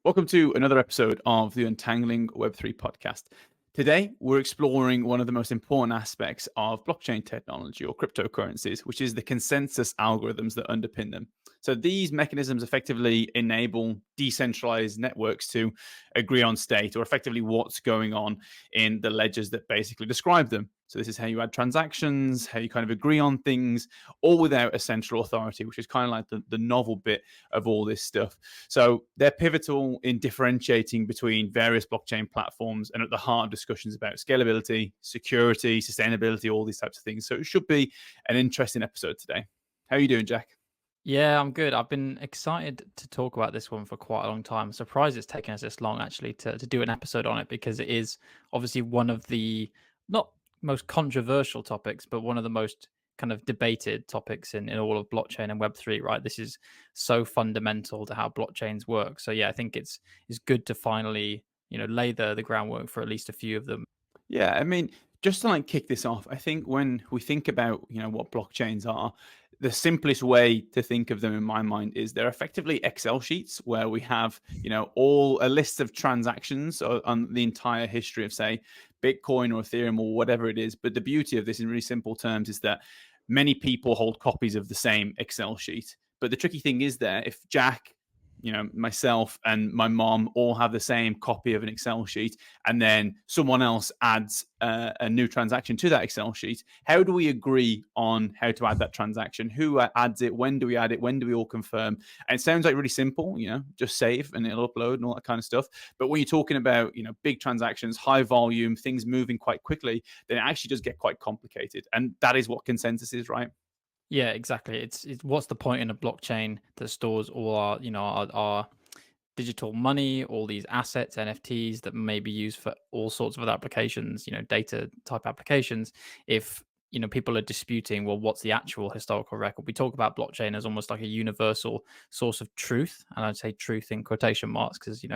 Welcome to another episode of the Untangling Web3 podcast. Today, we're exploring one of the most important aspects of blockchain technology or cryptocurrencies, which is the consensus algorithms that underpin them. So these mechanisms effectively enable decentralized networks to agree on state, or effectively what's going on in the ledgers that basically describe them. So this is how you add transactions, how you kind of agree on things, all without a central authority, which is kind of like the novel bit of all this stuff. So they're pivotal in differentiating between various blockchain platforms and at the heart of discussions about scalability, security, sustainability, all these types of things. So it should be an interesting episode today. How are you doing, Jack? Yeah, I'm good. I've been excited to talk about this one for quite a long time. I'm surprised it's taken us this long actually to do an episode on it, because it is obviously one of the not most controversial topics, but one of the most kind of debated topics in all of blockchain and Web3, right? This is so fundamental to how blockchains work. So yeah, I think it's good to finally, lay the groundwork for at least a few of them. Yeah, I mean, just to like kick this off, I think when we think about, what blockchains are, the simplest way to think of them in my mind is they're effectively Excel sheets where we have, all a list of transactions on the entire history of, say, Bitcoin or Ethereum or whatever it is. But the beauty of this in really simple terms is that many people hold copies of the same Excel sheet. But the tricky thing is there, if Jack, myself and my mom all have the same copy of an Excel sheet, and then someone else adds a new transaction to that Excel sheet, how do we agree on how to add that transaction? Who adds it? When do we add it? When do we all confirm? And it sounds like really simple, just save and it'll upload and all that kind of stuff. But when you're talking about, big transactions, high volume, things moving quite quickly, then it actually does get quite complicated. And that is what consensus is, right? Yeah, exactly. It's what's the point in a blockchain that stores all our, our digital money, all these assets, NFTs that may be used for all sorts of other applications, data type applications, if people are disputing, well, what's the actual historical record? We talk about blockchain as almost like a universal source of truth, and I'd say truth in quotation marks because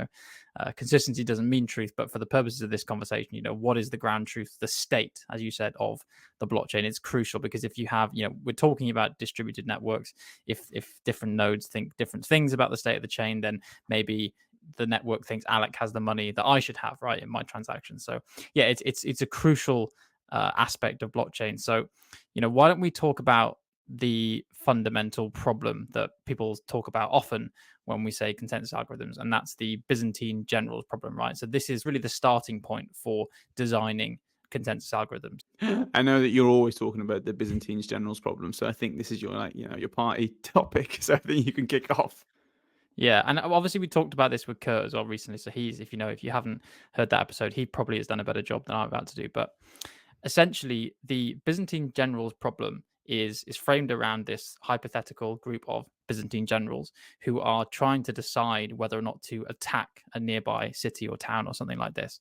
consistency doesn't mean truth, but for the purposes of this conversation, what is the ground truth, the state, as you said, of the blockchain? It's crucial because if you have, we're talking about distributed networks. If different nodes think different things about the state of the chain, then maybe the network thinks Alec has the money that I should have, right, in my transaction. So yeah, it's a crucial aspect of blockchain. So why don't we talk about the fundamental problem that people talk about often when we say consensus algorithms, and that's the Byzantine generals problem, right? So this is really the starting point for designing consensus algorithms. I know that you're always talking about the Byzantine generals problem, so I think this is your your party topic. So I think you can kick off. Yeah, and obviously we talked about this with Kurt as well recently. So he's, if you haven't heard that episode, he probably has done a better job than I'm about to do. But essentially, the Byzantine generals problem is framed around this hypothetical group of Byzantine generals who are trying to decide whether or not to attack a nearby city or town or something like this.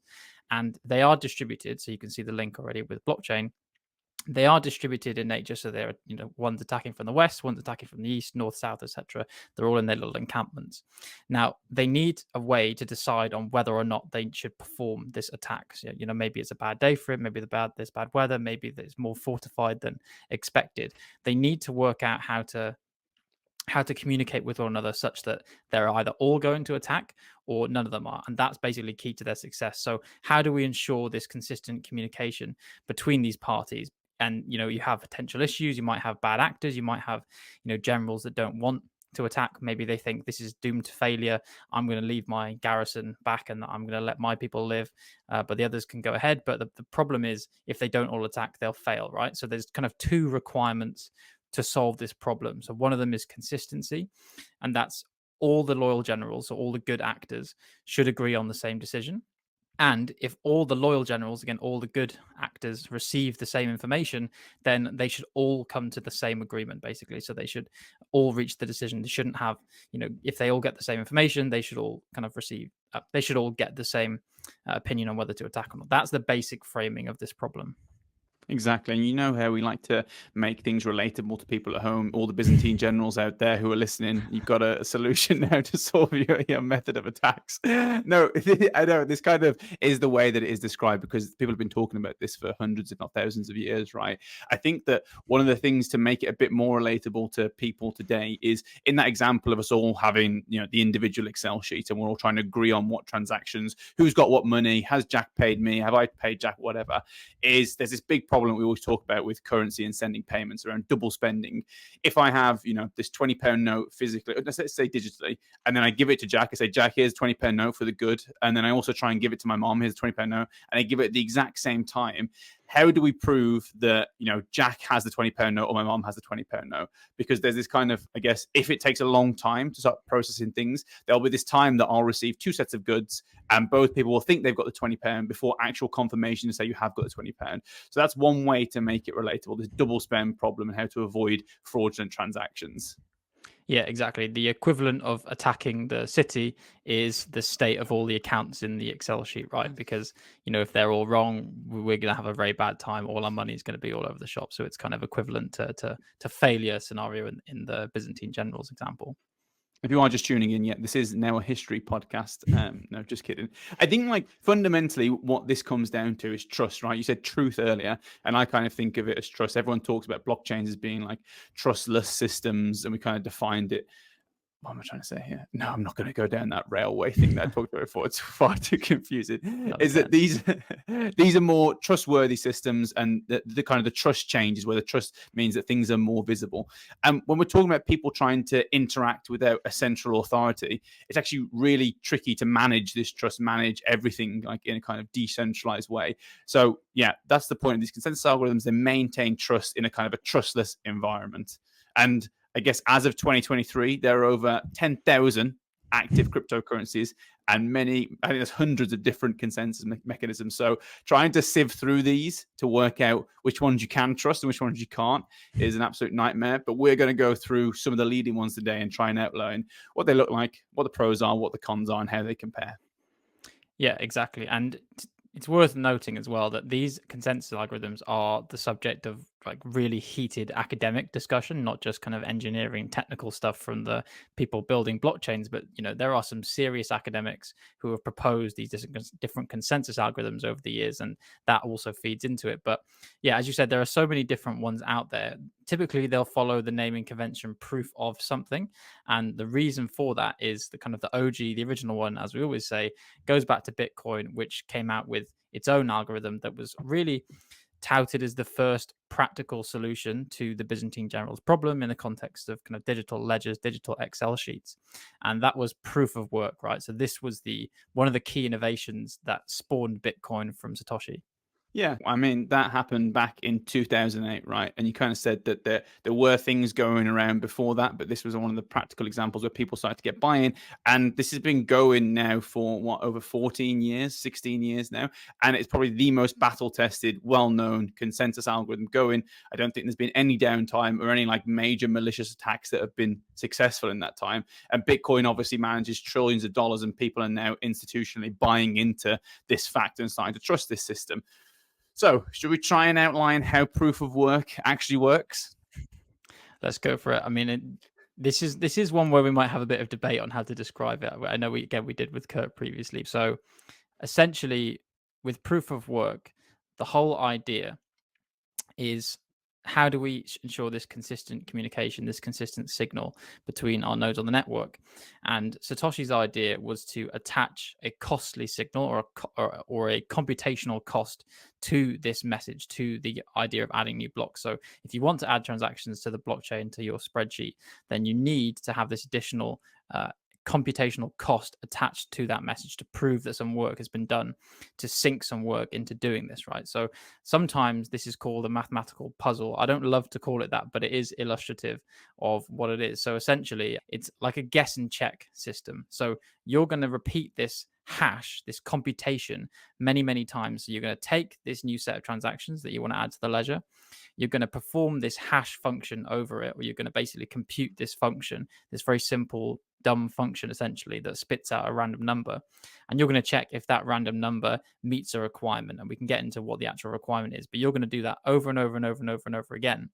And they are distributed, so you can see the link already with blockchain. They are distributed in nature, so they're one's attacking from the west, one's attacking from the east, north, south, etc. They're all in their little encampments. Now they need a way to decide on whether or not they should perform this attack. So, maybe it's a bad day for it, maybe there's bad weather, maybe it's more fortified than expected. They need to work out how to communicate with one another such that they're either all going to attack or none of them are, and that's basically key to their success. So how do we ensure this consistent communication between these parties? And you have potential issues, you might have bad actors, you might have generals that don't want to attack. Maybe they think this is doomed to failure, I'm going to leave my garrison back and I'm going to let my people live, but the others can go ahead. But the problem is, if they don't all attack, they'll fail, right? So there's kind of two requirements to solve this problem. So one of them is consistency, and that's all the loyal generals, so all the good actors, should agree on the same decision. And if all the loyal generals, again, all the good actors, receive the same information, then they should all come to the same agreement, basically. So they should all reach the decision. They shouldn't have, if they all get the same information, they should all kind of they should all get the same opinion on whether to attack or not. That's the basic framing of this problem. Exactly. And you know how we like to make things relatable to people at home. All the Byzantine generals out there who are listening, you've got a solution now to solve your method of attacks. No, I know this kind of is the way that it is described because people have been talking about this for hundreds, if not thousands of years, right? I think that one of the things to make it a bit more relatable to people today is in that example of us all having, the individual Excel sheet and we're all trying to agree on what transactions, who's got what money, has Jack paid me, have I paid Jack, whatever, is there's this big problem we always talk about with currency and sending payments around double spending. If I have, this £20 note physically, let's say digitally, and then I give it to Jack, I say, Jack, here's a £20 note for the good. And then I also try and give it to my mom, here's a £20 note, and I give it at the exact same time. How do we prove that, Jack has the £20 note or my mom has the £20 note? Because there's this kind of, I guess, if it takes a long time to start processing things, there'll be this time that I'll receive two sets of goods and both people will think they've got the £20 before actual confirmation to say you have got the £20. So that's one way to make it relatable, this double spend problem and how to avoid fraudulent transactions. Yeah, exactly. The equivalent of attacking the city is the state of all the accounts in the Excel sheet, right? Because, if they're all wrong, we're going to have a very bad time. All our money is going to be all over the shop. So it's kind of equivalent to failure scenario in the Byzantine generals example. If you are just tuning in, this is now a history podcast. No, just kidding. I think fundamentally what this comes down to is trust, right? You said truth earlier, and I kind of think of it as trust. Everyone talks about blockchains as being like trustless systems, and we kind of defined it. What am I trying to say here? No, I'm not going to go down that railway thing that I talked about before. It's far too confusing. Is that these are more trustworthy systems, and the kind of the trust changes where the trust means that things are more visible. And when we're talking about people trying to interact without a central authority, it's actually really tricky to manage this trust, manage everything like in a kind of decentralized way. So that's the point of these consensus algorithms. They maintain trust in a kind of a trustless environment. And I guess as of 2023, there are over 10,000 active cryptocurrencies and I think there's hundreds of different consensus mechanisms. So trying to sieve through these to work out which ones you can trust and which ones you can't is an absolute nightmare. But we're going to go through some of the leading ones today and try and outline what they look like, what the pros are, what the cons are, and how they compare. Yeah, exactly. And it's worth noting as well that these consensus algorithms are the subject of like really heated academic discussion, not just kind of engineering technical stuff from the people building blockchains, but there are some serious academics who have proposed these different consensus algorithms over the years, and that also feeds into it. But as you said, there are so many different ones out there. Typically they'll follow the naming convention proof of something, and the reason for that is the kind of the OG, the original one, as we always say, goes back to Bitcoin, which came out with its own algorithm that was really touted as the first practical solution to the Byzantine generals problem in the context of kind of digital ledgers, digital Excel sheets. And that was proof of work, right? So this was one of the key innovations that spawned Bitcoin from Satoshi. Yeah, I mean, that happened back in 2008, right? And you kind of said that there were things going around before that, but this was one of the practical examples where people started to get buy-in. And this has been going now for over 14 years, 16 years now. And it's probably the most battle-tested, well-known consensus algorithm going. I don't think there's been any downtime or any like major malicious attacks that have been successful in that time. And Bitcoin obviously manages trillions of dollars, and people are now institutionally buying into this fact and starting to trust this system. So, should we try and outline how proof of work actually works? Let's go for it. I mean, this is one where we might have a bit of debate on how to describe it. I know we did with Kurt previously. So, essentially, with proof of work, the whole idea is how do we ensure this consistent communication, this consistent signal between our nodes on the network? And Satoshi's idea was to attach a costly signal or a computational cost to this message, to the idea of adding new blocks. So if you want to add transactions to the blockchain, to your spreadsheet, then you need to have this additional computational cost attached to that message to prove that some work has been done, to sink some work into doing this, right? So sometimes this is called a mathematical puzzle. I don't love to call it that, but it is illustrative of what it is. So essentially it's like a guess and check system. So you're going to repeat this hash, this computation many times. So you're going to take this new set of transactions that you want to add to the ledger, you're going to perform this hash function over it, or you're going to basically compute this function, this very simple dumb function essentially that spits out a random number, and you're going to check if that random number meets a requirement. And we can get into what the actual requirement is, but you're going to do that over and over and over and over and over again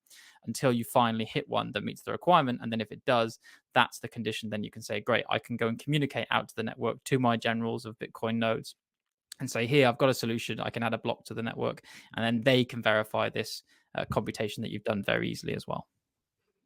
until you finally hit one that meets the requirement. And then if it does, that's the condition. Then you can say, great, I can go and communicate out to the network, to my generals of Bitcoin nodes, and say, here, I've got a solution. I can add a block to the network, and then they can verify this computation that you've done very easily as well.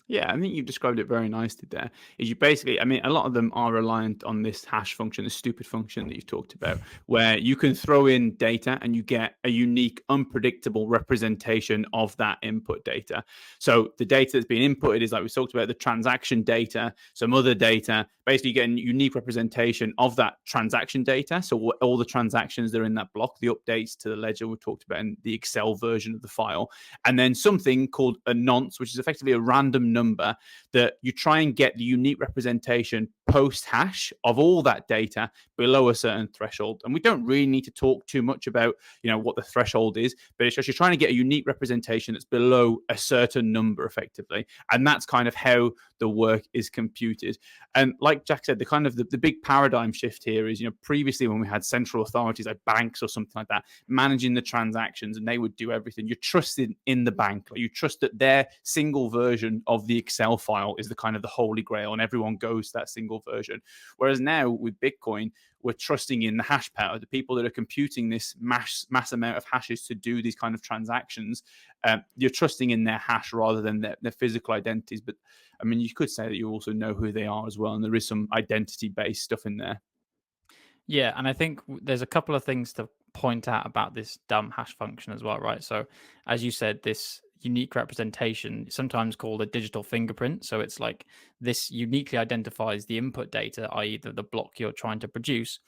Yeah, I think you've described it very nicely there. Is you basically, I mean, a lot of them are reliant on this hash function, the stupid function that you've talked about, where you can throw in data and you get a unique, unpredictable representation of that input data. So the data that's being inputted is, like we talked about, the transaction data, some other data. Basically, you get a unique representation of that transaction data. So all the transactions that are in that block, the updates to the ledger we talked about in the Excel version of the file, and then something called a nonce, which is effectively a random number that you try and get the unique representation post hash of all that data below a certain threshold. And we don't really need to talk too much about, what the threshold is, but it's just you're trying to get a unique representation that's below a certain number effectively. And that's kind of how the work is computed. And like Jack said, the big paradigm shift here is, previously when we had central authorities like banks or something like that managing the transactions and they would do everything, you trusted in the bank. Like you trust that their single version of the Excel file is the kind of the holy grail and everyone goes to that single version. Whereas now with Bitcoin, we're trusting in the hash power, the people that are computing this mass amount of hashes to do these kind of transactions. You're trusting in their hash rather than their physical identities. But I mean, you could say that you also know who they are as well. And there is some identity-based stuff in there. Yeah, and I think there's a couple of things to point out about this dumb hash function as well, right? So, as you said, this unique representation, sometimes called a digital fingerprint. So it's like this uniquely identifies the input data, i.e., the block you're trying to produce.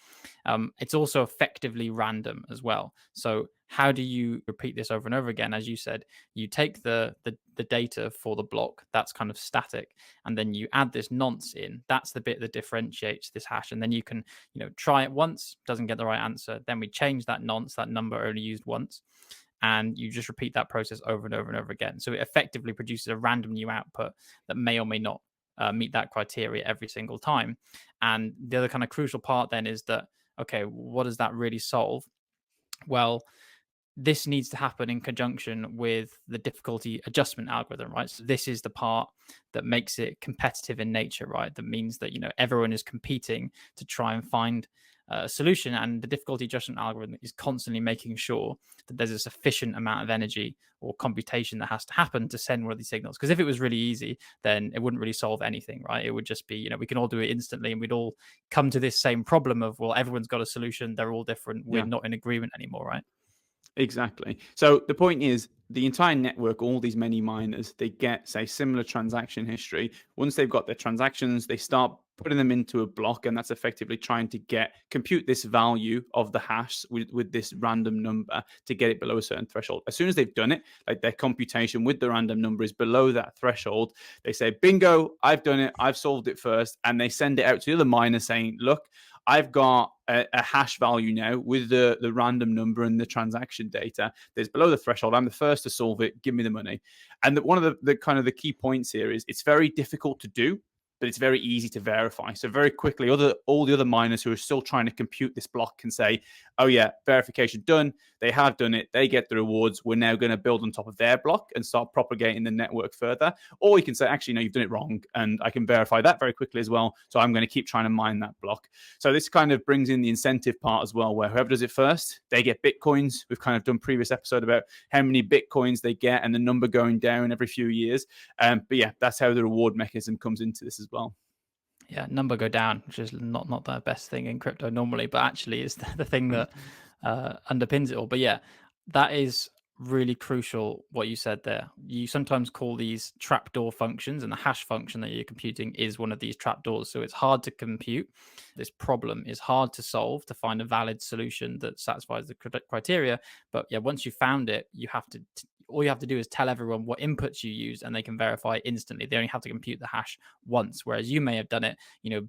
It's also effectively random as well. So how do you repeat this over and over again? As you said, you take the data for the block that's kind of static, and then you add this nonce in. That's the bit that differentiates this hash, and then you can try it once, doesn't get the right answer. Then we change that nonce, that number only used once, and you just repeat that process over and over and over again. So it effectively produces a random new output that may or may not meet that criteria every single time. And the other kind of crucial part then is that, okay, what does that really solve? Well, this needs to happen in conjunction with the difficulty adjustment algorithm, right? So this is the part that makes it competitive in nature, right? That means that everyone is competing to try and find a solution, and the difficulty adjustment algorithm is constantly making sure that there's a sufficient amount of energy or computation that has to happen to send one of these signals. Because if it was really easy, then it wouldn't really solve anything, right? It would just be, we can all do it instantly, and we'd all come to this same problem of, well, everyone's got a solution, they're all different, we're not in agreement anymore, right? Exactly. So the point is, the entire network, all these many miners, they get, say, similar transaction history. Once they've got their transactions, they start putting them into a block, and that's effectively trying to compute this value of the hash with this random number to get it below a certain threshold. As soon as they've done it, like their computation with the random number is below that threshold, they say, bingo, I've done it, I've solved it first, and they send it out to the other miner saying, look, I've got a hash value now with the random number and the transaction data that's below the threshold. I'm the first to solve it. Give me the money. And one of the kind of the key points here is it's very difficult to do, but it's very easy to verify. So very quickly, all the other miners who are still trying to compute this block can say, oh yeah, verification done. They have done it. They get the rewards. We're now going to build on top of their block and start propagating the network further. Or you can say, actually, no, you've done it wrong. And I can verify that very quickly as well. So I'm going to keep trying to mine that block. So this kind of brings in the incentive part as well, where whoever does it first, they get Bitcoins. We've kind of done previous episode about how many Bitcoins they get and the number going down every few years. But yeah, that's how the reward mechanism comes into this as well. Yeah, number go down, which is not the best thing in crypto normally, but actually is the thing that underpins it all. But yeah, that is really crucial what you said there. You sometimes call these trapdoor functions, and the hash function that you're computing is one of these trapdoors. So it's hard to compute. This problem is hard to solve, to find a valid solution that satisfies the criteria. But yeah, once you found it, you have to all you have to do is tell everyone what inputs you use, and they can verify instantly. They only have to compute the hash once, whereas you may have done it,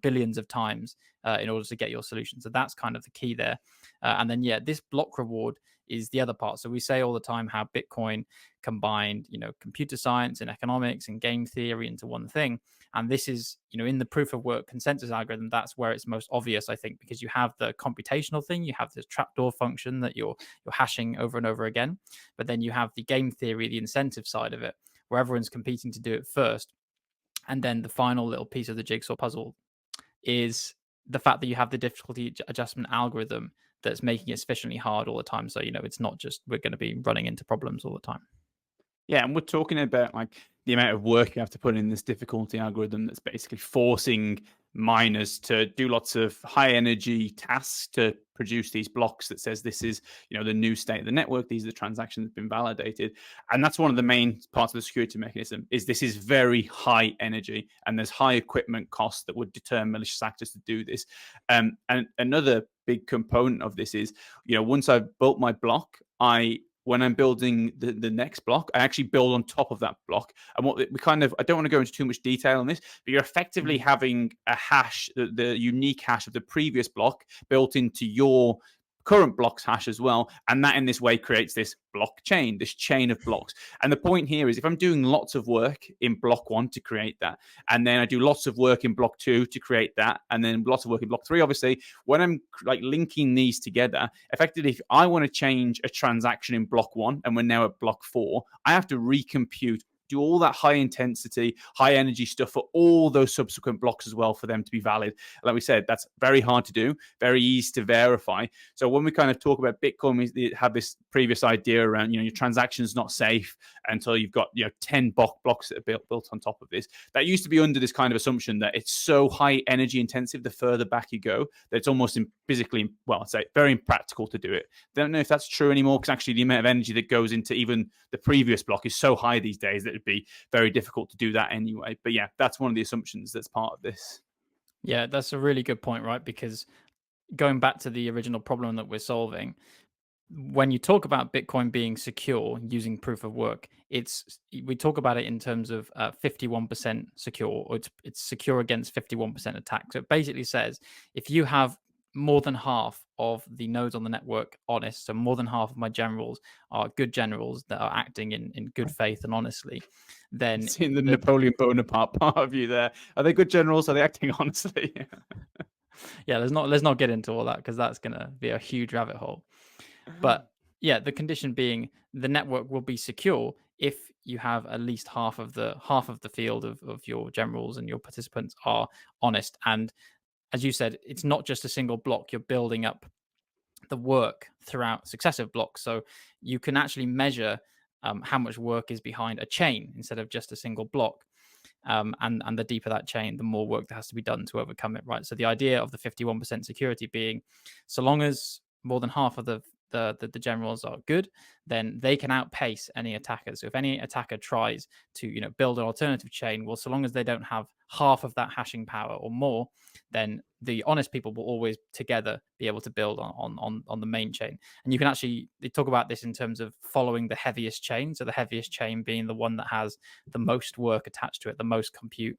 billions of times in order to get your solution. So that's kind of the key there. And then, yeah, this block reward is the other part. So we say all the time how Bitcoin combined, computer science and economics and game theory into one thing. And this is, in the proof of work consensus algorithm, that's where it's most obvious, I think, because you have the computational thing, you have this trapdoor function that you're hashing over and over again, but then you have the game theory, the incentive side of it, where everyone's competing to do it first. And then the final little piece of the jigsaw puzzle is the fact that you have the difficulty adjustment algorithm that's making it sufficiently hard all the time. So, it's not just we're going to be running into problems all the time. Yeah, and we're talking about like the amount of work you have to put in this difficulty algorithm that's basically forcing miners to do lots of high energy tasks to produce these blocks that says this is, the new state of the network, these are the transactions that have been validated. And that's one of the main parts of the security mechanism, is this is very high energy and there's high equipment costs that would deter malicious actors to do this. And another big component of this is, once I've built my block, when I'm building the next block, I actually build on top of that block. And what we I don't want to go into too much detail on this, but you're effectively having a hash, the unique hash of the previous block built into your current block's hash as well. And that in this way creates this blockchain, this chain of blocks. And the point here is if I'm doing lots of work in block 1 to create that, and then I do lots of work in block 2 to create that, and then lots of work in block 3, obviously, when I'm like linking these together, effectively, if I want to change a transaction in block 1 and we're now at block 4, I have to recompute, do all that high intensity, high energy stuff for all those subsequent blocks as well for them to be valid. Like we said, that's very hard to do, very easy to verify. So when we kind of talk about Bitcoin, we have this previous idea around, your transaction's not safe until you've got, 10 blocks that are built on top of this. That used to be under this kind of assumption that it's so high energy intensive the further back you go that it's almost physically, well, I'd say very impractical to do it. Don't know if that's true anymore, because actually the amount of energy that goes into even the previous block is so high these days that it'd be very difficult to do that anyway. But yeah, that's one of the assumptions that's part of this. Yeah, that's a really good point, right? Because going back to the original problem that we're solving, when you talk about Bitcoin being secure using proof of work, we talk about it in terms of 51% secure, or it's secure against 51% attack. So it basically says if you have more than half of the nodes on the network honest, so more than half of my generals are good generals that are acting in good faith and honestly, then Seeing the Napoleon Bonaparte part of you there. Are they good generals? Are they acting honestly? Yeah, let's not get into all that because that's gonna be a huge rabbit hole. But yeah, the condition being the network will be secure if you have at least half of the field of your generals and your participants are honest. And as you said, it's not just a single block, you're building up the work throughout successive blocks. So you can actually measure how much work is behind a chain instead of just a single block. And the deeper that chain, the more work that has to be done to overcome it, right? So the idea of the 51% security being, so long as more than half of the generals are good, then they can outpace any attacker. So if any attacker tries to build an alternative chain, well, so long as they don't have half of that hashing power or more, then the honest people will always together be able to build on the main chain. And you can actually, they talk about this in terms of following the heaviest chain. So the heaviest chain being the one that has the most work attached to it, the most compute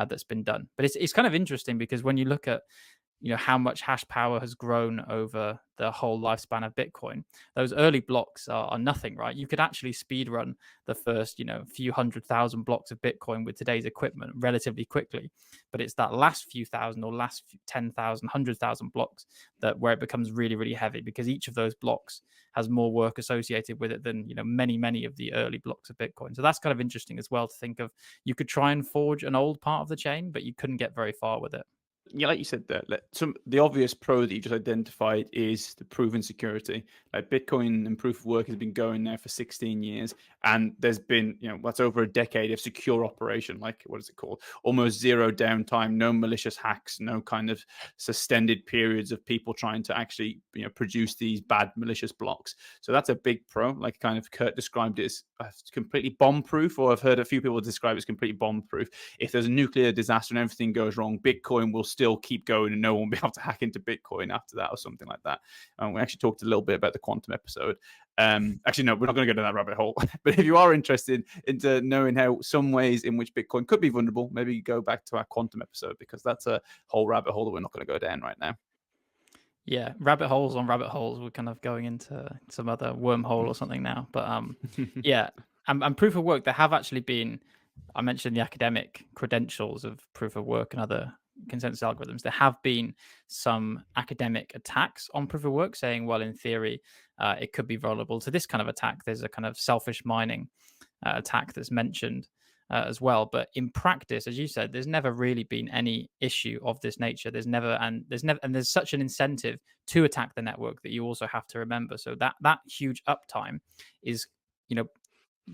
that's been done. But it's kind of interesting because when you look at how much hash power has grown over the whole lifespan of Bitcoin, those early blocks are nothing, right? You could actually speed run the first few 100,000 blocks of Bitcoin with today's equipment relatively quickly, but it's that last few thousand or last 10,000 100,000 blocks where it becomes really, really heavy, because each of those blocks has more work associated with it than many of the early blocks of Bitcoin. So that's kind of interesting as well to think of. You could try and forge an old part of the chain, but you couldn't get very far with it. Yeah, like you said there, the obvious pro that you just identified is the proven security. Like Bitcoin and proof of work has been going now for 16 years, and there's been what's over a decade of secure operation. Like, what is it called? Almost zero downtime, no malicious hacks, no kind of suspended periods of people trying to actually produce these bad malicious blocks. So that's a big pro. Like kind of Kurt described it as completely bomb proof, or I've heard a few people describe it as completely bomb proof. If there's a nuclear disaster and everything goes wrong, Bitcoin will still keep going and no one will be able to hack into Bitcoin after that or something like that. We actually talked a little bit about the quantum episode. Actually, no, we're not going to go down that rabbit hole. But if you are interested into knowing how some ways in which Bitcoin could be vulnerable, maybe go back to our quantum episode, because that's a whole rabbit hole that we're not going to go down right now. Yeah, rabbit holes on rabbit holes. We're kind of going into some other wormhole or something now. But yeah, and proof of work, there have actually been I mentioned the academic credentials of proof of work and other consensus algorithms. There have been some academic attacks on proof of work saying, well, in theory, it could be vulnerable to this kind of attack. There's a kind of selfish mining attack that's mentioned as well. But in practice, as you said, there's never really been any issue of this nature. There's such an incentive to attack the network that you also have to remember. So that huge uptime is, you know,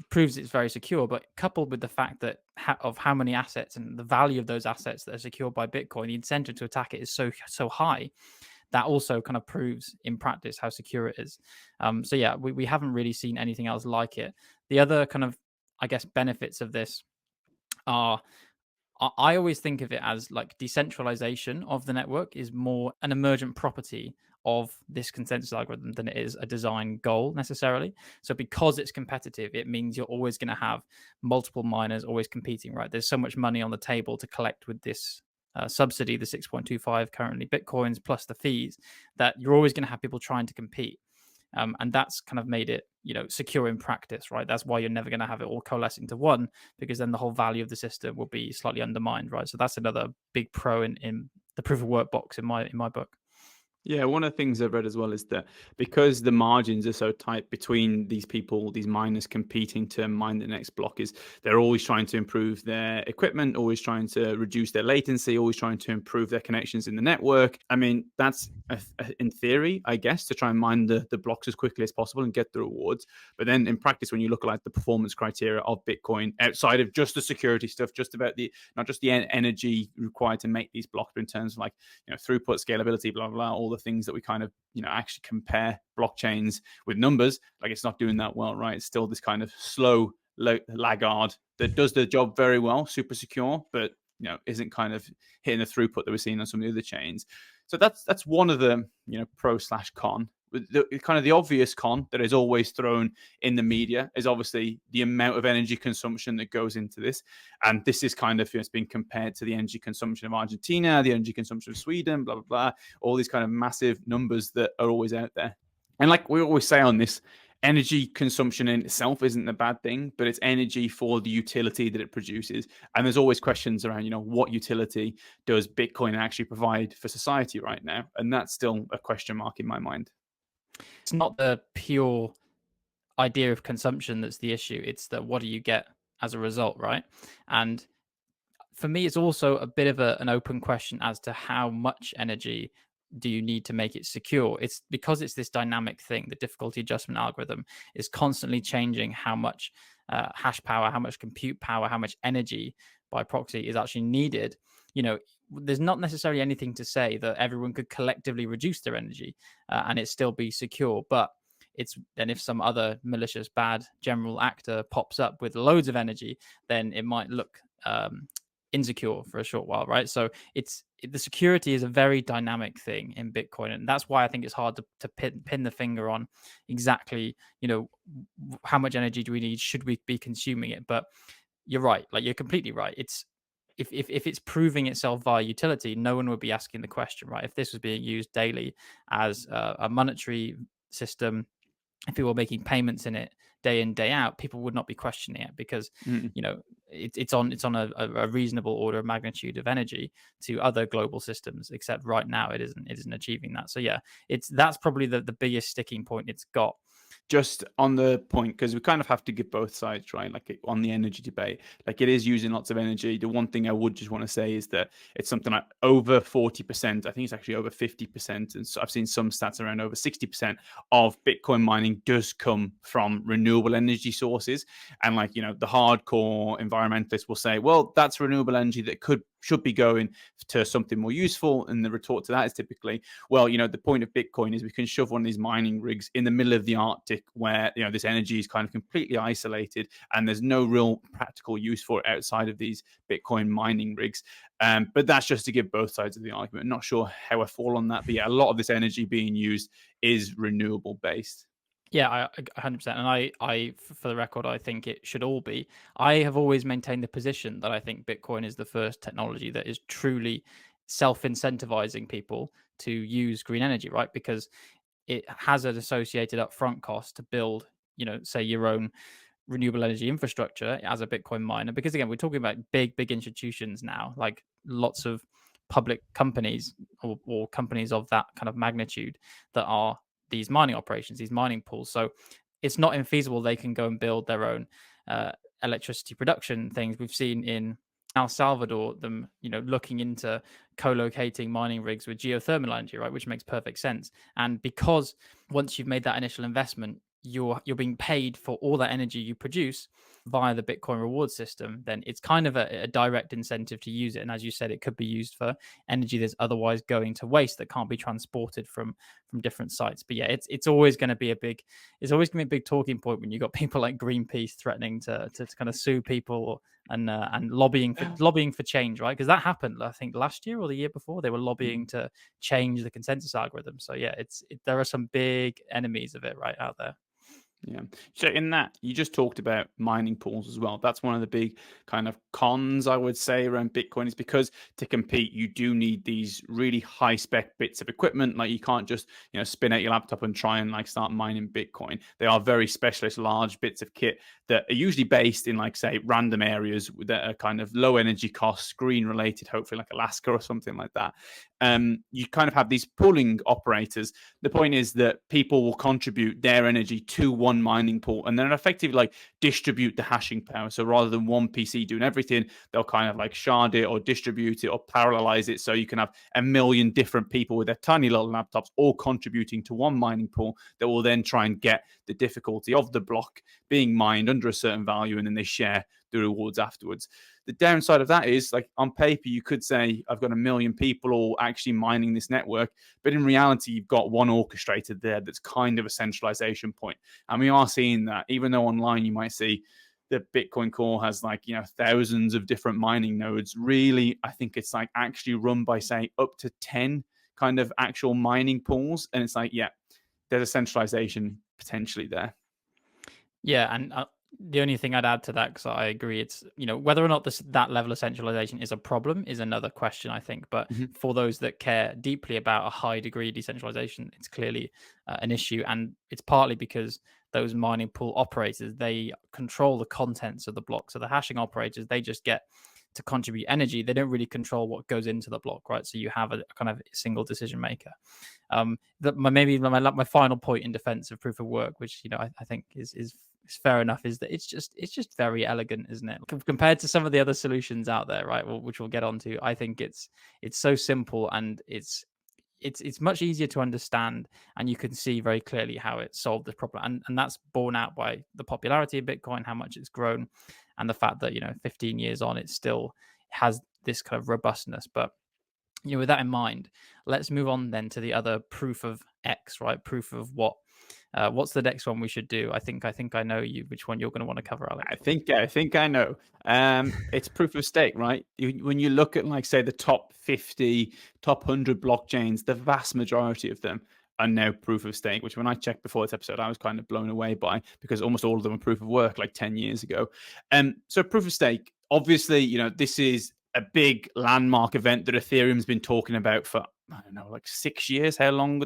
proves it's very secure. But coupled with the fact that of how many assets and the value of those assets that are secured by Bitcoin, the incentive to attack it is so high. That also kind of proves in practice how secure it is. So yeah, we haven't really seen anything else like it. The other kind of, I guess, benefits of this are, I always think of it as like decentralization of the network is more an emergent property of this consensus algorithm than it is a design goal necessarily. So because it's competitive, it means you're always going to have multiple miners always competing, right? There's so much money on the table to collect with this subsidy, the 6.25 currently Bitcoins plus the fees, that you're always going to have people trying to compete. And that's kind of made it, secure in practice, right? That's why you're never going to have it all coalesce into one, because then the whole value of the system will be slightly undermined, right? So that's another big pro in the proof of work box in my book. Yeah, one of the things I've read as well is that because the margins are so tight between these people, these miners competing to mine the next block, is they're always trying to improve their equipment, always trying to reduce their latency, always trying to improve their connections in the network. I mean, that's in theory, I guess, to try and mine the blocks as quickly as possible and get the rewards. But then in practice, when you look at like the performance criteria of Bitcoin, outside of just the security stuff, just about the not just the energy required to make these blocks, but in terms of like throughput, scalability, blah blah, all the things that we kind of actually compare blockchains with numbers, like it's not doing that well, right? It's still this kind of slow laggard that does the job very well, super secure, but isn't kind of hitting the throughput that we're seeing on some of the other chains. So that's one of the pro/con. The kind of the obvious con that is always thrown in the media is obviously the amount of energy consumption that goes into this. And this is kind of, it's been compared to the energy consumption of Argentina, the energy consumption of Sweden, blah, blah, blah, all these kind of massive numbers that are always out there. And like we always say on this, energy consumption in itself isn't a bad thing, but it's energy for the utility that it produces. And there's always questions around, what utility does Bitcoin actually provide for society right now? And that's still a question mark in my mind. It's not the pure idea of consumption that's the issue. It's that what do you get as a result, right? And for me, it's also a bit of an open question as to how much energy do you need to make it secure. It's because it's this dynamic thing. The difficulty adjustment algorithm is constantly changing how much hash power, how much compute power, how much energy by proxy is actually needed. There's not necessarily anything to say that everyone could collectively reduce their energy and it still be secure. But it's then if some other malicious bad general actor pops up with loads of energy, then it might look insecure for a short while, right? So the security is a very dynamic thing in Bitcoin, and that's why I think it's hard to pin the finger on exactly, how much energy do we need? Should we be consuming it? But you're right, like you're completely right. It's if it's proving itself via utility, no one would be asking the question, right? If this was being used daily as a monetary system, if people were making payments in it day in day out, people would not be questioning it because it's on a reasonable order of magnitude of energy to other global systems. Except right now, it isn't achieving that. So yeah, that's probably the biggest sticking point it's got. Just on the point, because we kind of have to give both sides, right? Like on the energy debate, like it is using lots of energy. The one thing I would just want to say is that it's something like over 40%. I think it's actually over 50%. And so I've seen some stats around over 60% of Bitcoin mining does come from renewable energy sources. And like, the hardcore environmentalists will say, well, that's renewable energy that should be going to something more useful. And the retort to that is typically, well, the point of Bitcoin is we can shove one of these mining rigs in the middle of the Arctic where, this energy is kind of completely isolated and there's no real practical use for it outside of these Bitcoin mining rigs. But that's just to give both sides of the argument. I'm not sure how I fall on that, but yeah, a lot of this energy being used is renewable based. Yeah, I 100%. And for the record, I think it should all be. I have always maintained the position that I think Bitcoin is the first technology that is truly self-incentivizing people to use green energy, right? Because it has an associated upfront cost to build, say your own renewable energy infrastructure as a Bitcoin miner, because again, we're talking about big institutions now, like lots of public companies or companies of that kind of magnitude that are these mining operations, these mining pools. So it's not infeasible they can go and build their own uh, electricity production things. We've seen in El Salvador them, looking into co-locating mining rigs with geothermal energy, right, which makes perfect sense. And because once you've made that initial investment, you're being paid for all that energy you produce via the Bitcoin reward system, then it's kind of a direct incentive to use it. And as you said, it could be used for energy that's otherwise going to waste that can't be transported from different sites. But yeah, it's always going to be a big talking point when you've got people like Greenpeace threatening to kind of sue people and lobbying for change, right? Because that happened, I think, last year or the year before. They were lobbying to change the consensus algorithm. So yeah, there are some big enemies of it right out there. Yeah. So in that, you just talked about mining pools as well. That's one of the big kind of cons, I would say, around Bitcoin, is because to compete, you do need these really high spec bits of equipment. Like you can't just, spin out your laptop and try and like start mining Bitcoin. They are very specialist, large bits of kit that are usually based in like, say, random areas that are kind of low energy costs, green related, hopefully like Alaska or something like that. You kind of have these pooling operators. The point is that people will contribute their energy to one mining pool and then effectively like distribute the hashing power. So rather than one PC doing everything, they'll kind of like shard it or distribute it or parallelize it. So you can have a million different people with their tiny little laptops all contributing to one mining pool that will then try and get the difficulty of the block being mined under a certain value, and then they share the rewards afterwards. The downside of that is, like, on paper, you could say, I've got a million people all actually mining this network. But in reality, you've got one orchestrator there that's kind of a centralization point. And we are seeing that, even though online you might see the Bitcoin core has like, thousands of different mining nodes. Really, I think it's like actually run by, say, up to 10 kind of actual mining pools. And it's like, yeah, there's a centralization potentially there. Yeah, and the only thing I'd add to that, because I agree, it's whether or not that level of centralization is a problem is another question, I think. But Mm-hmm. for those that care deeply about a high degree of decentralization, it's clearly an issue, and it's partly because those mining pool operators, they control the contents of the block. So the hashing operators, they just get to contribute energy. They don't really control what goes into the block, right? So you have a kind of single decision maker. My final point in defense of proof of work, which I think is fair enough, is that it's just very elegant, isn't it? Compared to some of the other solutions out there, right? Which we'll get onto. I think it's so simple, and it's much easier to understand, and you can see very clearly how it solved this problem, and that's borne out by the popularity of Bitcoin, how much it's grown, and the fact that 15 years on, it still has this kind of robustness. But with that in mind, let's move on then to the other proof of X, right? Proof of what? What's the next one we should do? I think I know which one you're going to want to cover, Alex. I think I know. It's proof of stake, right? When you look at, like, say, the top 50, top 100 blockchains, the vast majority of them are now proof of stake, which when I checked before this episode, I was kind of blown away by, because almost all of them are proof of work like 10 years ago. So proof of stake, obviously, this is a big landmark event that Ethereum's been talking about for, I don't know, like 6 years. How long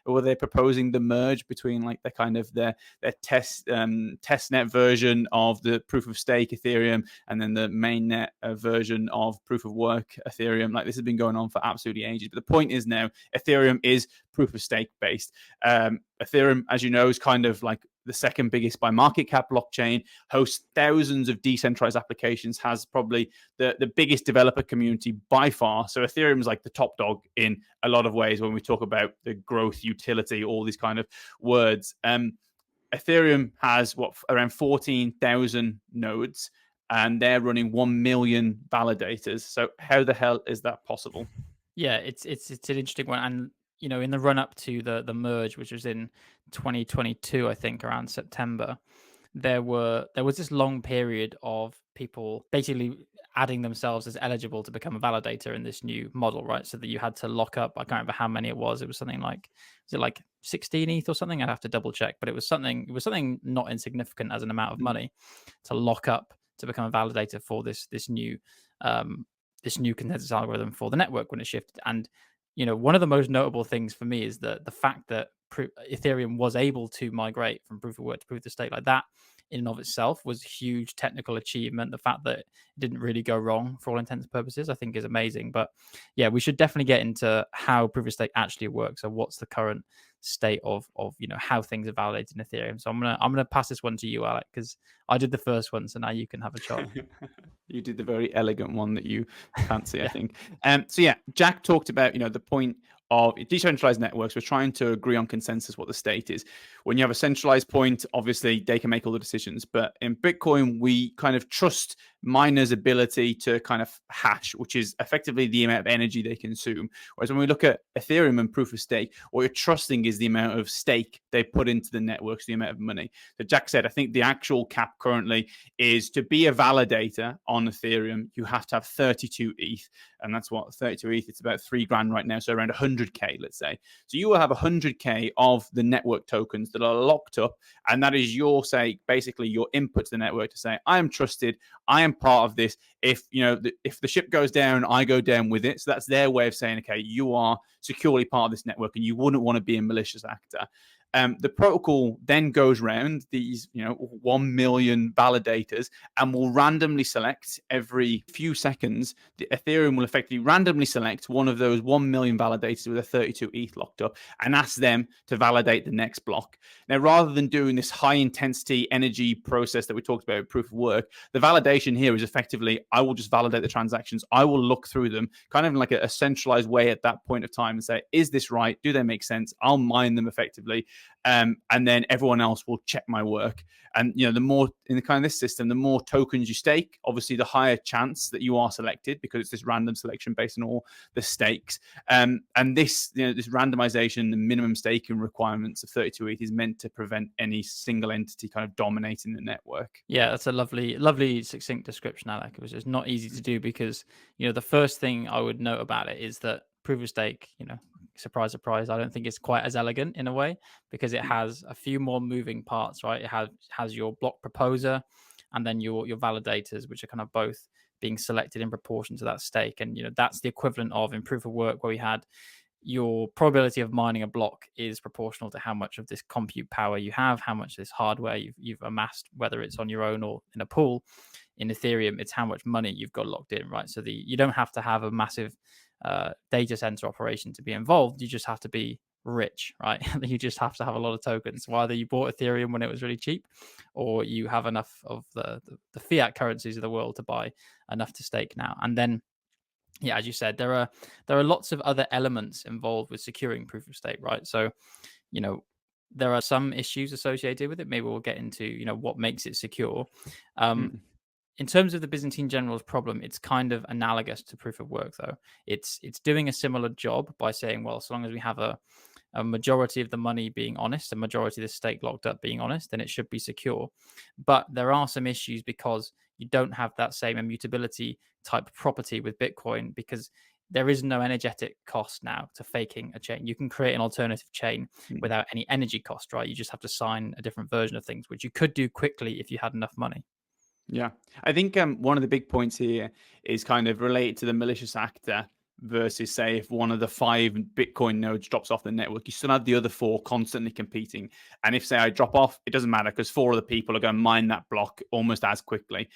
were they proposing the merge between like the kind of their testnet version of the proof of stake Ethereum and then the mainnet version of proof of work Ethereum? Like, this has been going on for absolutely ages. But the point is, now Ethereum is proof of stake based. Ethereum, as you know, is kind of like the second biggest by market cap blockchain, hosts thousands of decentralized applications, has probably the biggest developer community by far. So Ethereum is like the top dog in a lot of ways when we talk about the growth, utility, all these kind of words. Ethereum has around 14,000 nodes, and they're running 1 million validators. So how the hell is that possible? Yeah, it's an interesting one, and in the run up to the merge, which was in 2022, I think around September, there was this long period of people basically adding themselves as eligible to become a validator in this new model, right? So that you had to lock up, I can't remember how many it was. It was something like, was it like 16 ETH or something? I'd have to double check, but it was something not insignificant as an amount of money to lock up to become a validator for this new consensus algorithm for the network when it shifted. And one of the most notable things for me is the fact that Ethereum was able to migrate from proof of work to proof of stake like that. in and of itself was a huge technical achievement. The fact that it didn't really go wrong for all intents and purposes, I think is amazing. But yeah, we should definitely get into how proof of stake actually works. So what's the current state of how things are validated in Ethereum. So I'm gonna pass this one to you, Alec, because I did the first one, so now you can have a shot. You did the very elegant one that you fancy, I Yeah. think. So yeah, Jack talked about, the point of decentralized networks. We're trying to agree on consensus what the state is. When you have a centralized point, obviously they can make all the decisions. But in Bitcoin, we kind of trust miners' ability to kind of hash, which is effectively the amount of energy they consume. Whereas when we look at Ethereum and proof of stake, what you're trusting is the amount of stake they put into the networks, the amount of money. So Jack said, I think the actual cap currently is to be a validator on Ethereum, you have to have 32 ETH. And that's what 32 ETH, it's about $3,000 right now. So around 100K, let's say. So you will have 100K of the network tokens that are locked up. And that is your, say, basically your input to the network to say, I am trusted. I am part of this. If if the ship goes down, I go down with it. So that's their way of saying, okay, you are securely part of this network and you wouldn't want to be a malicious actor. The protocol then goes around these, 1 million validators and will randomly select every few seconds. The Ethereum will effectively randomly select one of those 1 million validators with a 32 ETH locked up and ask them to validate the next block. Now, rather than doing this high intensity energy process that we talked about, proof of work, the validation here is effectively, I will just validate the transactions. I will look through them kind of like a centralized way at that point of time and say, is this right? Do they make sense? I'll mine them effectively. And then everyone else will check my work. And the more in the kind of this system, the more tokens you stake, obviously the higher chance that you are selected because it's this random selection based on all the stakes. And this, this randomization, the minimum staking requirements of 32 ETH is meant to prevent any single entity kind of dominating the network. Yeah, that's a lovely succinct description, Alec. It was just not easy to do because the first thing I would note about it is that proof of stake, surprise, surprise, I don't think it's quite as elegant in a way because it has a few more moving parts, right? It has your block proposer and then your validators, which are kind of both being selected in proportion to that stake. And that's the equivalent of in proof of work where we had your probability of mining a block is proportional to how much of this compute power you have, how much of this hardware you've amassed, whether it's on your own or in a pool. In Ethereum, it's how much money you've got locked in, right? So you don't have to have a massive data center operation to be involved. You just have to be rich, right? You just have to have a lot of tokens. So either you bought Ethereum when it was really cheap, or you have enough of the fiat currencies of the world to buy enough to stake now. And then yeah, as you said, there are lots of other elements involved with securing proof of stake, right? So, there are some issues associated with it. Maybe we'll get into, what makes it secure. In terms of the Byzantine generals problem, it's kind of analogous to proof of work, though. It's doing a similar job by saying, well, so long as we have a majority of the money being honest, a majority of the stake locked up being honest, then it should be secure. But there are some issues because you don't have that same immutability type property with Bitcoin because there is no energetic cost now to faking a chain. You can create an alternative chain without any energy cost, right? You just have to sign a different version of things, which you could do quickly if you had enough money. Yeah, I think one of the big points here is kind of related to the malicious actor versus, say, if one of the 5 Bitcoin nodes drops off the network, you still have the other 4 constantly competing. And if, say, I drop off, it doesn't matter because 4 other people are going to mine that block almost as quickly.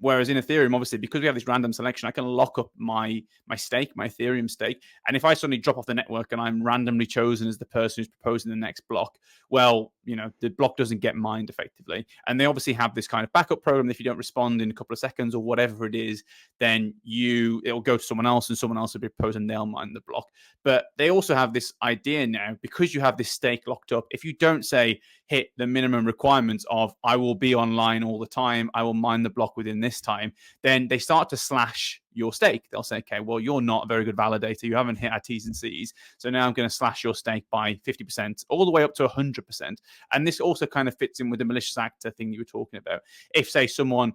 Whereas in Ethereum, obviously, because we have this random selection, I can lock up my stake, my Ethereum stake. And if I suddenly drop off the network and I'm randomly chosen as the person who's proposing the next block, well, the block doesn't get mined effectively. And they obviously have this kind of backup program. If you don't respond in a couple of seconds or whatever it is, then it'll go to someone else and someone else will be proposed and they'll mine the block. But they also have this idea now, because you have this stake locked up, if you don't, say, hit the minimum requirements of I will be online all the time, I will mine the block within this time, then they start to slash your stake. They'll say, okay, well, you're not a very good validator. You haven't hit our T's and C's. So now I'm going to slash your stake by 50%, all the way up to 100%. And this also kind of fits in with the malicious actor thing you were talking about. If, say, someone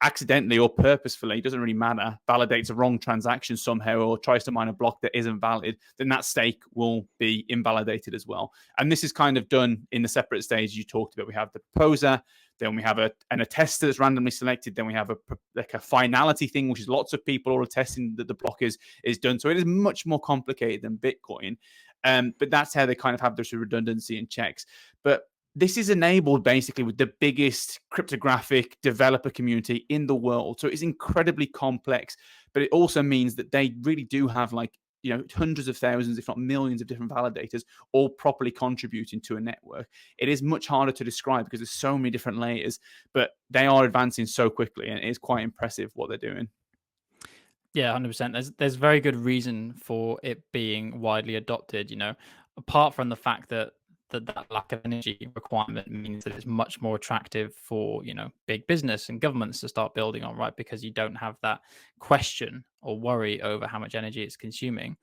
accidentally or purposefully, doesn't really matter, validates a wrong transaction somehow or tries to mine a block that isn't valid, then that stake will be invalidated as well. And this is kind of done in the separate stage you talked about. We have the proposer, then we have an attester that's randomly selected, then we have a finality thing, which is lots of people all attesting that the block is done. So it is much more complicated than Bitcoin. But that's how they kind of have this redundancy and checks. But this is enabled basically with the biggest cryptographic developer community in the world. So it's incredibly complex, but it also means that they really do have like, hundreds of thousands, if not millions of different validators all properly contributing to a network. It is much harder to describe because there's so many different layers, but they are advancing so quickly, and it is quite impressive what they're doing. Yeah, 100%. There's very good reason for it being widely adopted, apart from the fact that that lack of energy requirement means that it's much more attractive for, big business and governments to start building on, right? Because you don't have that question or worry over how much energy it's consuming.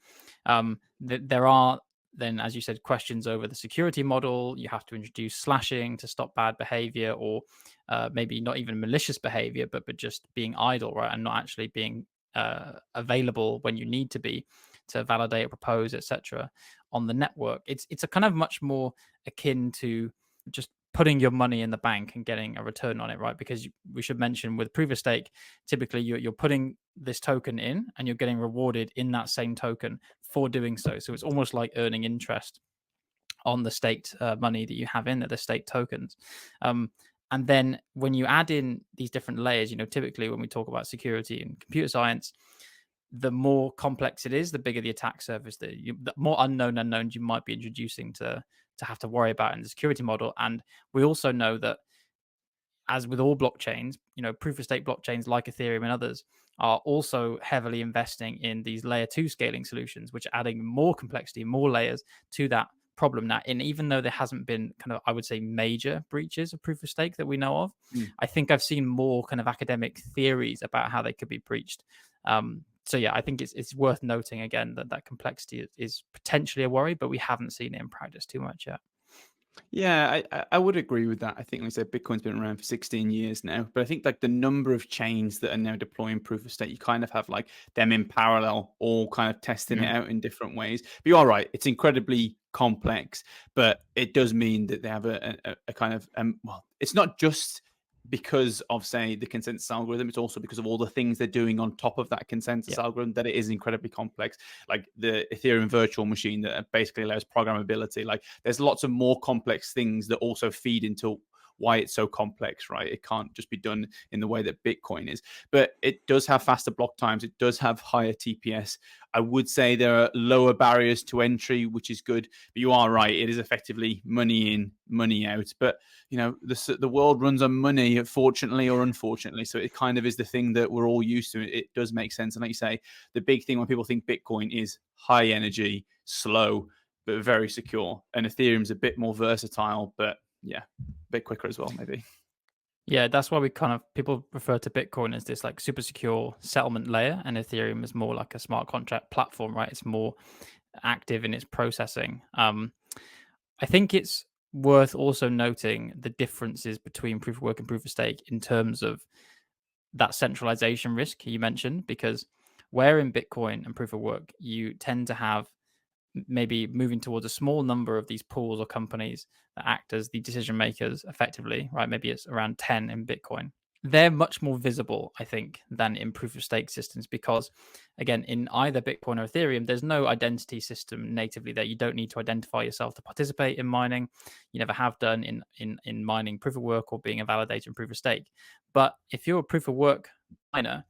There are then, as you said, questions over the security model. You have to introduce slashing to stop bad behavior, or maybe not even malicious behavior, but just being idle, right? And not actually being available when you need to be to validate or propose, etc. on the network. It's a kind of much more akin to just putting your money in the bank and getting a return on it, right? Because we should mention with proof of stake, typically you're putting this token in and you're getting rewarded in that same token for doing so. So it's almost like earning interest on the staked money that you have in there, the staked tokens. And then when you add in these different layers, typically when we talk about security and computer science, the more complex it is, the bigger the attack surface, the more unknowns you might be introducing to have to worry about in the security model. And we also know that, as with all blockchains, proof of stake blockchains like Ethereum and others are also heavily investing in these layer 2 scaling solutions, which are adding more complexity, more layers to that problem now. And even though there hasn't been kind of, I would say, major breaches of proof of stake that we know of, I think I've seen more kind of academic theories about how they could be breached. So yeah, I think it's worth noting again that complexity is potentially a worry, but we haven't seen it in practice too much yet. Yeah, I would agree with that. I think, like I said, Bitcoin's been around for 16 years now, but I think like the number of chains that are now deploying proof of stake, you kind of have like them in parallel, all kind of testing it out in different ways. But you are right, it's incredibly complex, but it does mean that they have a kind of well, it's not just because of, say, the consensus algorithm, it's also because of all the things they're doing on top of that consensus algorithm that it is incredibly complex. Like the Ethereum virtual machine that basically allows programmability. Like there's lots of more complex things that also feed into why it's so complex, right? It can't just be done in the way that Bitcoin is. But it does have faster block times. It does have higher TPS. I would say there are lower barriers to entry, which is good. But you are right. It is effectively money in, money out. But, the world runs on money, fortunately or unfortunately. So it kind of is the thing that we're all used to. It does make sense. And like you say, the big thing when people think Bitcoin is high energy, slow, but very secure. And Ethereum's a bit more versatile, but yeah, a bit quicker as well, maybe. Yeah, that's why people refer to Bitcoin as this like super secure settlement layer, and Ethereum is more like a smart contract platform, right? It's more active in its processing. I think it's worth also noting the differences between proof of work and proof of stake in terms of that centralization risk you mentioned, because where in Bitcoin and proof of work, you tend to have maybe moving towards a small number of these pools or companies that act as the decision makers effectively, right? Maybe it's around 10 in Bitcoin. They're much more visible, I think, than in proof of stake systems because, again, in either Bitcoin or Ethereum, there's no identity system natively there. You don't need to identify yourself to participate in mining. You never have done in mining proof of work or being a validator in proof of stake. But if you're a proof of work miner,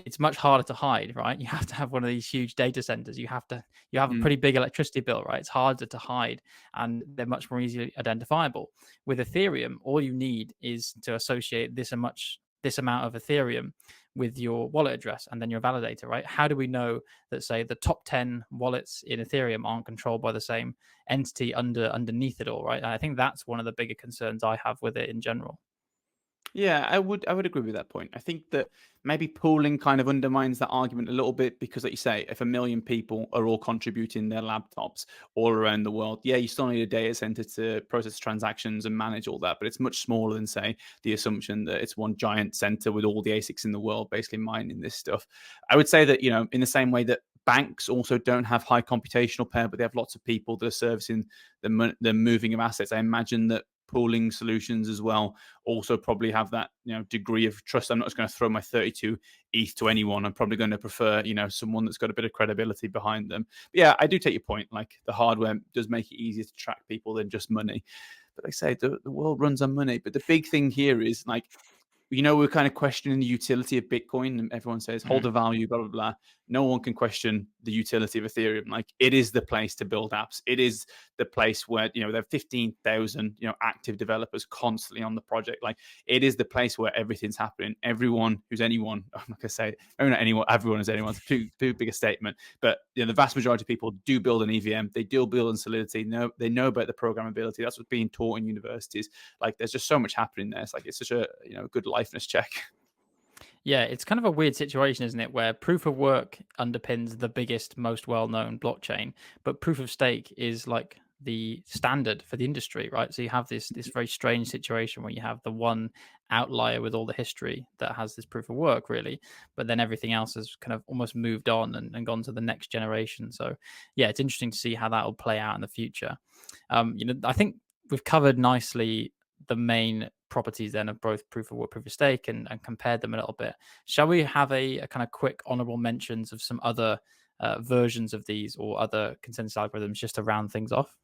it's much harder to hide, right? You have to have one of these huge data centers. You have a pretty big electricity bill, right? It's harder to hide and they're much more easily identifiable. With Ethereum, all you need is to associate this amount of Ethereum with your wallet address and then your validator, right? How do we know that, say, the top 10 wallets in Ethereum aren't controlled by the same entity underneath it all, right? And I think that's one of the bigger concerns I have with it in general. Yeah, I would agree with that point. I think that maybe pooling kind of undermines that argument a little bit because, like you say, if 1 million people are all contributing their laptops all around the world, yeah, you still need a data center to process transactions and manage all that, but it's much smaller than, say, the assumption that it's one giant center with all the ASICs in the world basically mining this stuff. I would say that, in the same way that banks also don't have high computational power, but they have lots of people that are servicing the moving of assets. I imagine that pooling solutions as well also probably have that degree of trust. I'm not just going to throw my 32 ETH to anyone. I'm probably going to prefer someone that's got a bit of credibility behind them. But yeah, I do take your point. Like the hardware does make it easier to track people than just money. But like I say, the world runs on money. But the big thing here is like, we're kind of questioning the utility of Bitcoin, and everyone says Mhm. holder value, blah blah blah. No one can question the utility of Ethereum. Like, it is the place to build apps. It is the place where there are 15,000 active developers constantly on the project. Like, it is the place where everything's happening. Everyone who's anyone, I'm not gonna say maybe not anyone, everyone is anyone. It's too big a statement, but the vast majority of people do build an EVM. They do build in Solidity. No, they know about the programmability. That's what's being taught in universities. Like, there's just so much happening there. It's like, it's such a good liveness check. Yeah, it's kind of a weird situation, isn't it? Where proof of work underpins the biggest, most well known blockchain, but proof of stake is like the standard for the industry, right? So you have this very strange situation where you have the one outlier with all the history that has this proof of work, really, but then everything else has kind of almost moved on and gone to the next generation. So yeah, it's interesting to see how that will play out in the future. I think we've covered nicely the main properties then of both proof of work, proof of stake, and compared them a little bit. Shall we have a kind of quick honorable mentions of some other versions of these or other consensus algorithms just to round things off?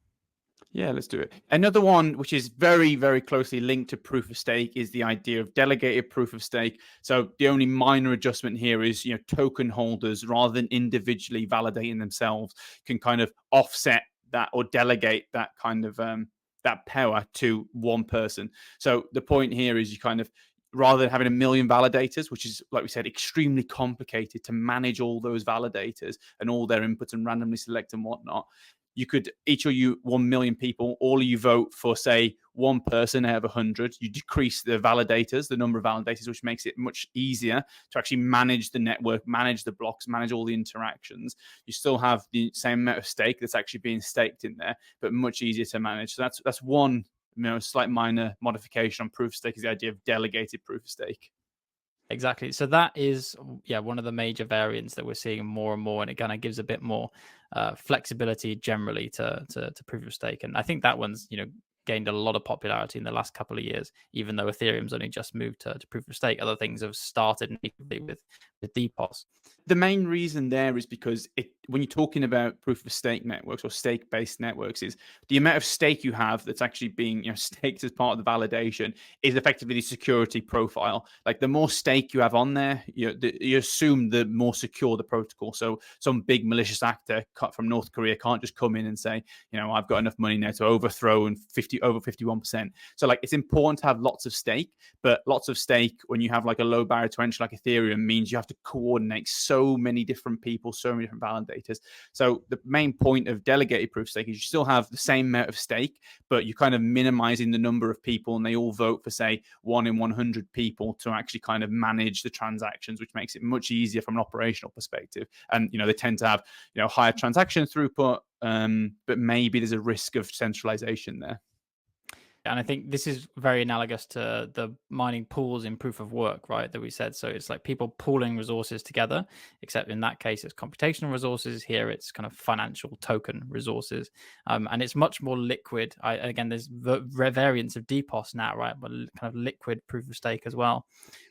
Yeah, let's do it. Another one which is very, very closely linked to proof of stake is the idea of delegated proof of stake. So the only minor adjustment here is, token holders, rather than individually validating themselves, can kind of offset that or delegate that kind of that power to one person. So the point here is, you kind of, rather than having a million validators, which is, like we said, extremely complicated to manage all those validators and all their inputs and randomly select and whatnot, you could, each of you 1 million people, all of you vote for, say, one person out of 100. You decrease the validators, the number of validators, which makes it much easier to actually manage the network, manage the blocks, manage all the interactions. You still have the same amount of stake that's actually being staked in there, but much easier to manage. So that's one slight minor modification on proof of stake, is the idea of delegated proof of stake. Exactly. So that is, yeah, one of the major variants that we're seeing more and more, and it kind of gives a bit more flexibility generally to proof of stake. And I think that one's gained a lot of popularity in the last couple of years, even though Ethereum's only just moved to proof of stake. Other things have started natively with DPoS. The main reason there is because when you're talking about proof of stake networks or stake based networks, is the amount of stake you have that's actually being staked as part of the validation is effectively the security profile. Like, the more stake you have on there, you assume the more secure the protocol. So some big malicious actor cut from North Korea can't just come in and say, I've got enough money now to overthrow and over 51%. So like, it's important to have lots of stake, but lots of stake when you have like a low barrier to entry like Ethereum means you have to coordinate so many different people, so many different validators. So the main point of delegated proof of stake is you still have the same amount of stake, but you're kind of minimizing the number of people, and they all vote for, say, 1 in 100 people to actually kind of manage the transactions, which makes it much easier from an operational perspective. And they tend to have higher transaction throughput, but maybe there's a risk of centralization there. And I think this is very analogous to the mining pools in proof of work, right? That we said. So it's like people pooling resources together, except in that case, it's computational resources. Here, it's kind of financial token resources. And it's much more liquid. Again, there's variants of DPoS now, right? But kind of liquid proof of stake as well,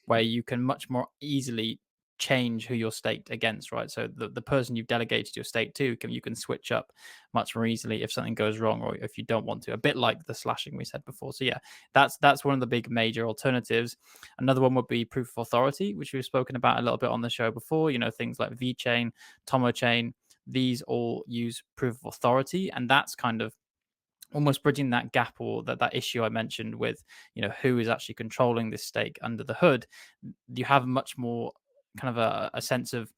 where you can much more easily change who you're staked against, right? So the person you've delegated your stake to, you can switch up much more easily if something goes wrong or if you don't want to. A bit like the slashing we said before. So yeah, that's one of the big major alternatives. Another one would be proof of authority, which we've spoken about a little bit on the show before. Things like VChain, Tomo Chain, these all use proof of authority, and that's kind of almost bridging that gap or that issue I mentioned with who is actually controlling this stake under the hood. You have much more kind of a sense of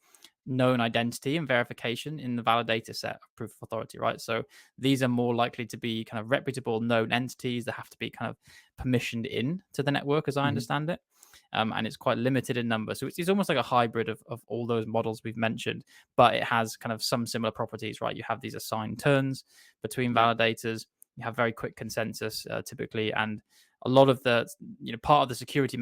known identity and verification in the validator set of proof of authority, right? So these are more likely to be kind of reputable known entities that have to be kind of permissioned in to the network, as I understand it. And it's quite limited in number. So it's almost like a hybrid of all those models we've mentioned, but it has kind of some similar properties, right? You have these assigned turns between validators. You have very quick consensus typically, and a lot of the part of the security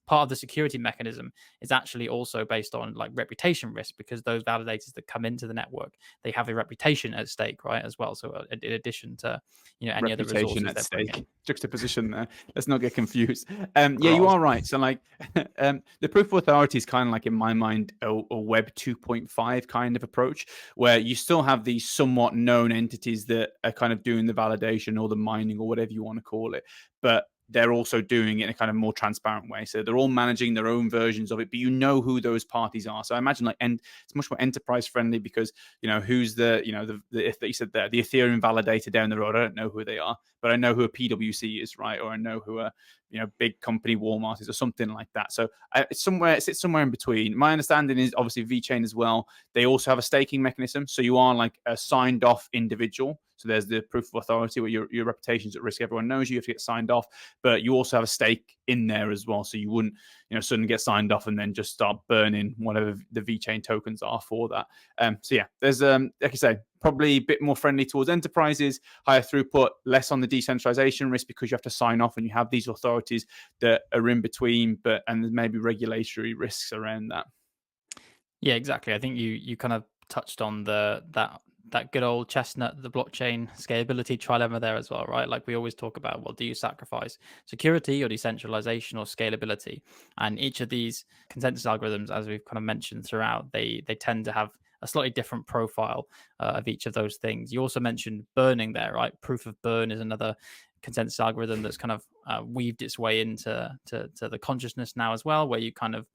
part of the security mechanism is actually also based on like reputation risk, because those validators that come into the network, they have a reputation at stake, right, as well. So in addition to any other Reputation resources at they're bringing stake. in. Juxtaposition there. Let's not get confused. Yeah, you Gross. are right. So like the proof of authority is kind of like, in my mind, a Web 2.5 kind of approach, where you still have these somewhat known entities that are kind of doing the validation or the mining or whatever you want to call it, but they're also doing it in a kind of more transparent way. So they're all managing their own versions of it, but you know who those parties are. So I imagine like, and it's much more enterprise friendly, because who's the if you said that the Ethereum validator down the road, I don't know who they are, but I know who a PwC is, right? Or I know who a big company Walmart is, or something like that. So it sits somewhere in between. My understanding is obviously VeChain as well. They also have a staking mechanism, so you are like a signed off individual. So there's the proof of authority where your reputation's at risk. Everyone knows you have to get signed off, but you also have a stake in there as well. So you wouldn't, suddenly get signed off and then just start burning whatever the VeChain tokens are for that. So yeah, there's like I say, probably a bit more friendly towards enterprises, higher throughput, less on the decentralization risk, because you have to sign off and you have these authorities that are in between, and there's maybe regulatory risks around that. Yeah, exactly. I think you kind of touched on that good old chestnut, the blockchain scalability trilemma there as well, right? Like we always talk about, well, do you sacrifice security or decentralization or scalability? And each of these consensus algorithms, as we've kind of mentioned throughout, they tend to have a slightly different profile of each of those things. You also mentioned burning there, right? Proof of burn is another consensus algorithm that's kind of weaved its way into the consciousness now as well, where you kind of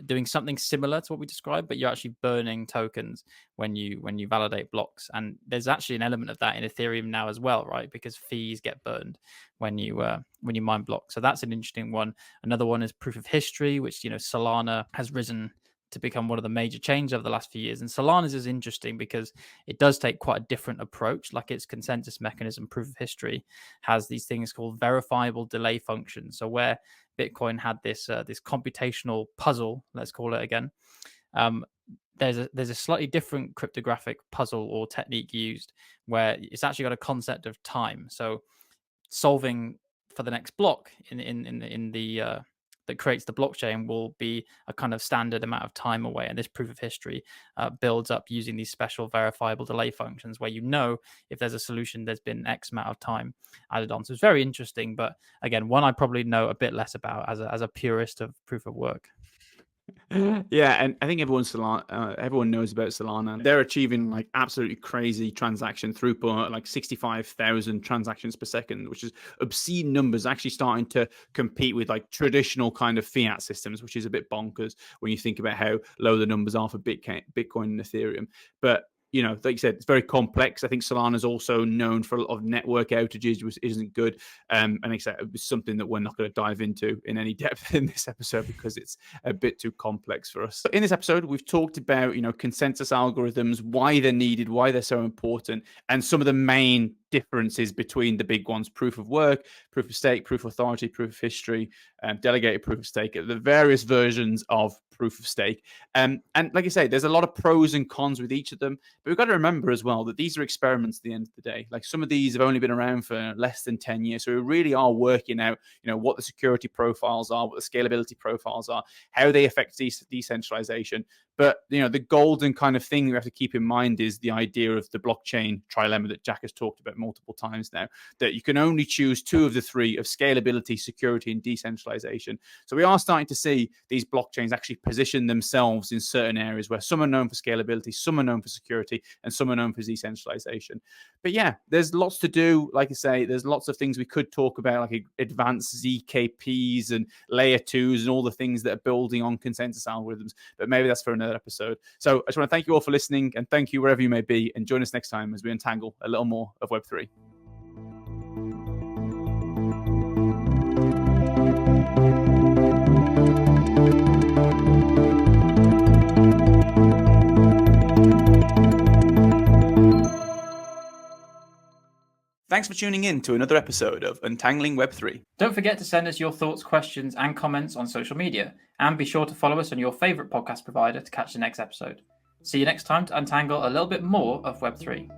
doing something similar to what we described, but you're actually burning tokens when you validate blocks. And there's actually an element of that in Ethereum now as well, right? Because fees get burned when you mine blocks. So that's an interesting one. Another one is proof of history, which Solana has risen to become one of the major chains over the last few years. And Solana's is interesting because it does take quite a different approach. Like its consensus mechanism, proof of history, has these things called verifiable delay functions. So where Bitcoin had this computational puzzle, let's call it again, there's a slightly different cryptographic puzzle or technique used, where it's actually got a concept of time. So solving for the next block in the that creates the blockchain will be a kind of standard amount of time away. And this proof of history builds up using these special verifiable delay functions, where if there's a solution, there's been X amount of time added on. So it's very interesting, but again, one I probably know a bit less about as a purist of proof of work. Yeah, and I think everyone knows about Solana. They're achieving like absolutely crazy transaction throughput, like 65,000 transactions per second, which is obscene numbers, actually starting to compete with like traditional kind of fiat systems, which is a bit bonkers when you think about how low the numbers are for Bitcoin and Ethereum. But like you said, it's very complex. I think Solana is also known for a lot of network outages, which isn't good. And like I said, it was something that we're not going to dive into in any depth in this episode because it's a bit too complex for us. In this episode, we've talked about, consensus algorithms, why they're needed, why they're so important, and some of the main differences between the big ones: proof of work, proof of stake, proof of authority, proof of history, delegated proof of stake, the various versions of proof of stake. And like I say, there's a lot of pros and cons with each of them, but we've got to remember as well that these are experiments at the end of the day. Like some of these have only been around for less than 10 years. So we really are working out, what the security profiles are, what the scalability profiles are, how they affect decentralization. But, the golden kind of thing we have to keep in mind is the idea of the blockchain trilemma that Jack has talked about multiple times now, that you can only choose two of the three of scalability, security, and decentralization. So we are starting to see these blockchains actually position themselves in certain areas where some are known for scalability, some are known for security, and some are known for decentralization. But yeah, there's lots to do. Like I say, there's lots of things we could talk about, like advanced ZKPs and layer twos and all the things that are building on consensus algorithms. But maybe that's for another episode. So I just want to thank you all for listening, and thank you wherever you may be, and join us next time as we untangle a little more of Web3. Thanks for tuning in to another episode of Untangling Web3. Don't forget to send us your thoughts, questions, and comments on social media, and be sure to follow us on your favorite podcast provider to catch the next episode. See you next time to untangle a little bit more of Web3.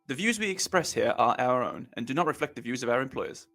The views we express here are our own and do not reflect the views of our employers.